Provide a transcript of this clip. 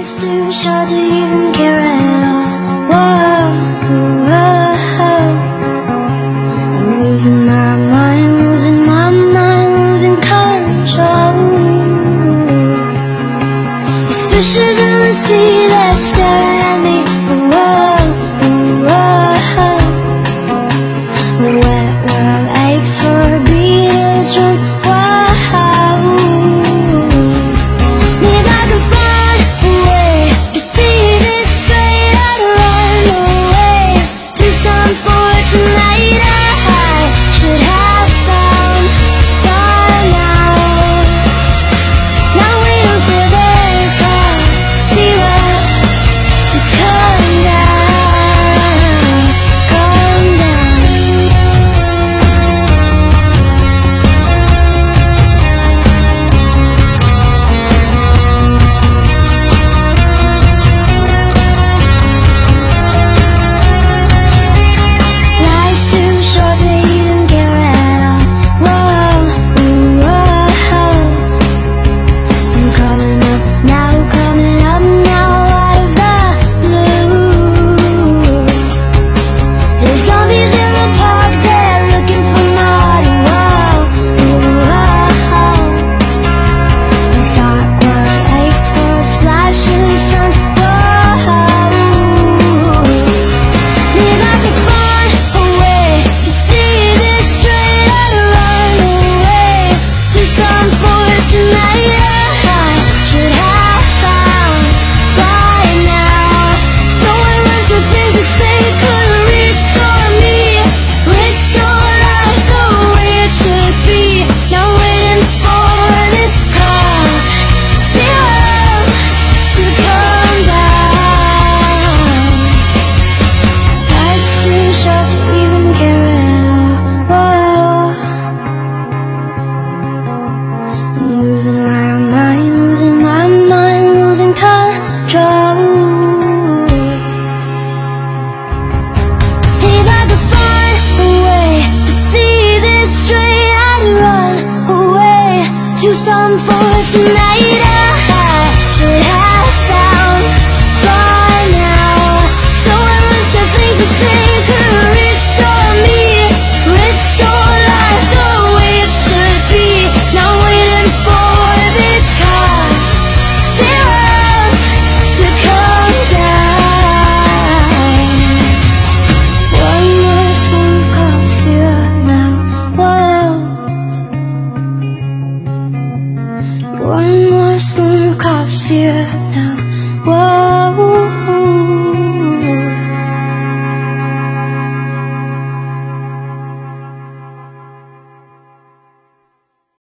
Life's too short to even care at all. Whoa, whoa. I'm losing my mind, losing my mind, losing control. There's fishes in the sea that are staring at me. Whoa, whoa. The wet world aches for a beat of drum. Some fortunate I should have found by now. So I looked at things to say could restore me, restore life the way it should be. Now waiting for this car zero to come down. One more spoon of cough syrup now. Whoa. One more spoon of cough syrup now. Whoa.